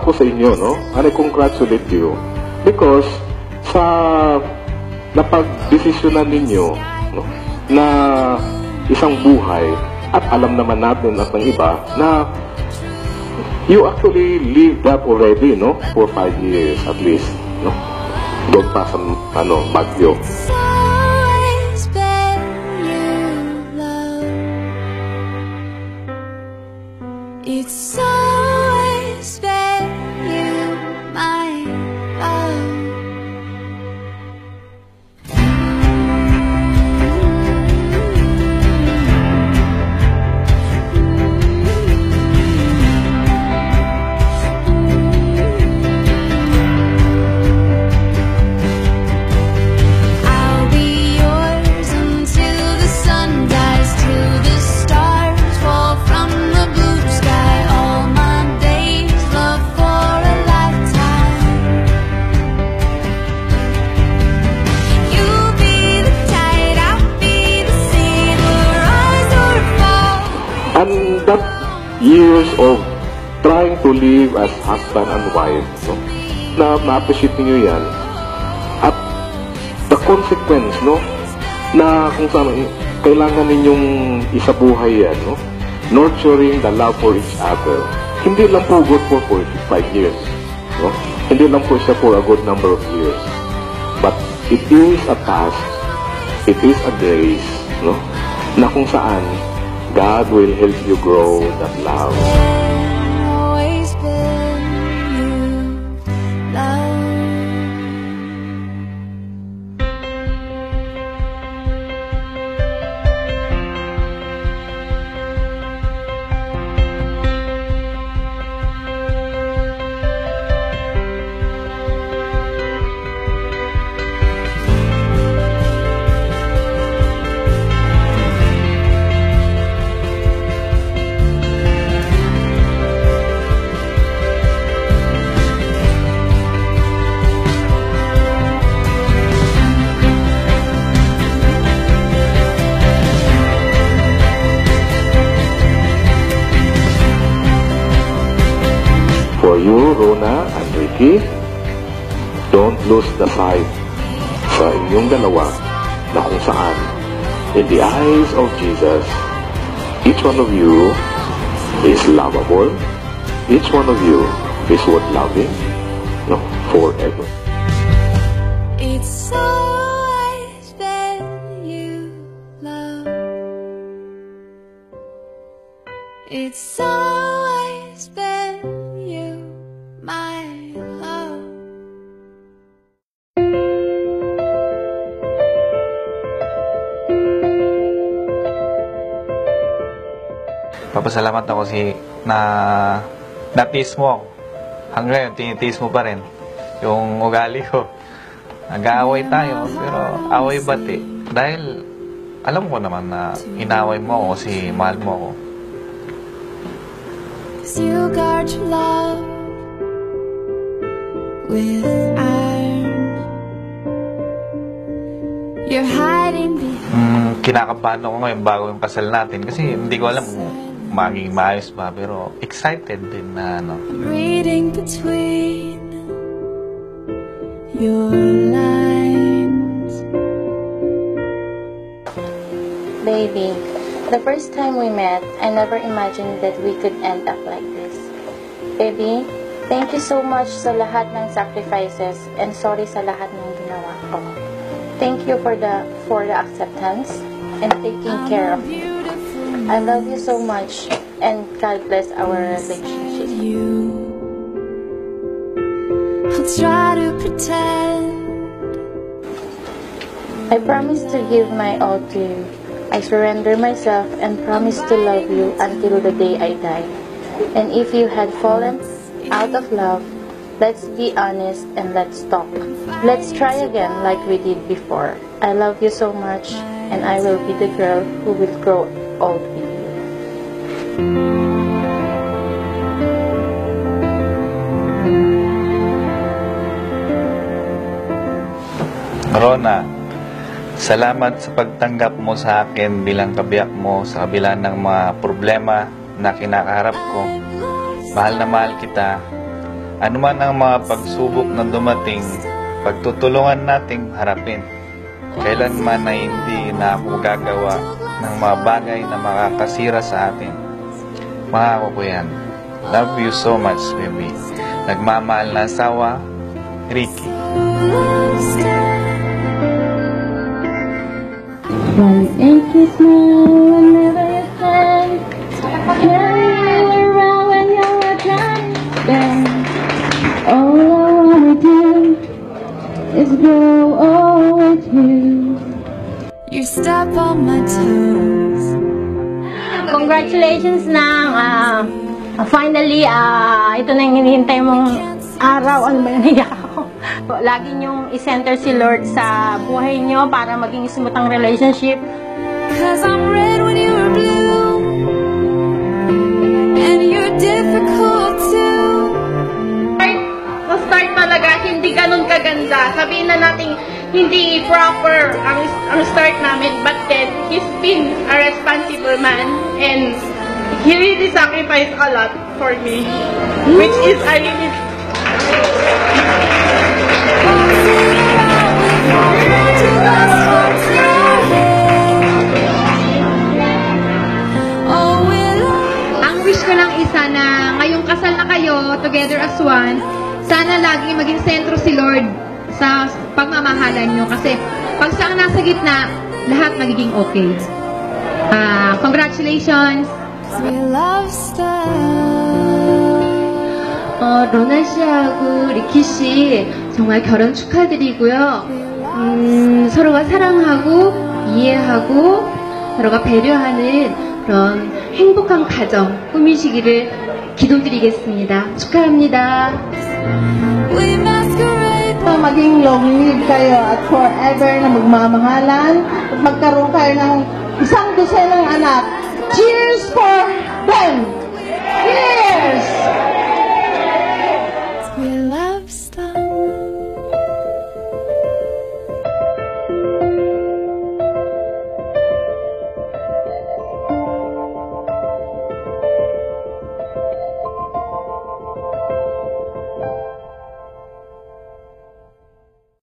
ako sa inyo, no? And I congratulate you. Because sa napag-desisyonan ninyo, no, na isang buhay, at alam naman natin at ng iba, na you actually lived that already, no? For 5 years at least, no? Doon pa sa, Baguio. It's always been you, my love. I'll be yours until the sun dies, till the stars fall from the blue sky. All my days, love for a lifetime. You'll be the tide, I'll be the sea, the rise or fall. And that years of trying to live as husband and wife, no? Na-appreciate niyo yan. At the consequence, no? Na kung saan kailangan ninyong isabuhay yan, no? Nurturing the love for each other. Hindi lang po good for 5 years, no? Hindi lang po siya for a good number of years. But it is a task, it is a grace, no? Na kung saan God will help you grow that love. Always been you, love. For you, Rona and Ricky, don't lose the sight sa inyong dalawa na kung saan, in the eyes of Jesus, each one of you is lovable, each one of you is worth loving, no, forever. It's always been you, love. It's always been you, my love. Papasalamat ako na-tease mo ako. Hanggang ngayon, tinitease mo pa rin yung ugali ko. Nag-aaway tayo, pero away bati. Dahil alam ko naman na inaway mo ako kasi mahal mo ako. 'Cause you guard your love with iron. You're hiding behind. Kinakabahan ako ngayon bago yung kasal natin kasi hindi ko alam kung magiging maayos ba, pero excited din na Reading between your lines. Baby, the first time we met, I never imagined that we could end up like this. Baby, thank you so much sa lahat ng sacrifices and sorry sa lahat ng ginawa ko. Thank you for the acceptance and taking care of me. I love you so much and God bless our relationship. I'll try to pretend. I promise to give my all to you. I surrender myself and promise to love you until the day I die. And if you had fallen out of love, let's be honest and let's talk. Let's try again like we did before. I love you so much and I will be the girl who will grow old with you. Rona, salamat sa pagtanggap mo sa akin bilang kabiyak mo sa kabila ng mga problema na kinakaharap ko. Mahal na mahal kita Ano man ang mga pagsubok na dumating, pagtutulungan nating harapin. Kailanman na hindi na ako gagawa ng mga bagay na makakasira sa atin. Mga kukuyan, love you so much, baby. Nagmamahal na asawa, Ricky. And kiss me whenever you can. Carry you around when you're driving. All I wanna do is grow old with you. You step on my toes. Congratulations na finally, ito na yung hinihintay mong araw. Ano ba yung naiyak ako? Lagi niyong i-center si Lord sa buhay niyo para maging smooth ang relationship. 'Cause I'm red when you were blue, and you're difficult too. Start talaga, hindi ganun kaganda. Sabihin na natin, hindi proper ang start namin. But then, he's been a responsible man. And he really sacrificed a lot for me. Which is, I really... Ang wish ko lang isa na ngayong kasal na kayo, together as one, sana laging maging sentro si Lord sa pagmamahalan nyo. Kasi pag siya ang nasa gitna, lahat magiging okay. Congratulations! Real love stuff. 로나 씨하고 리키 씨 정말 결혼 축하드리고요. 서로가 사랑하고 이해하고 서로가 배려하는 그런 행복한 가정 꾸미시기를 기도드리겠습니다. 축하합니다. We masquerade. Maging long-lived kayo at forever na magmamahalan at magkaroon kayo ng isang dosenang anak. Cheers for them!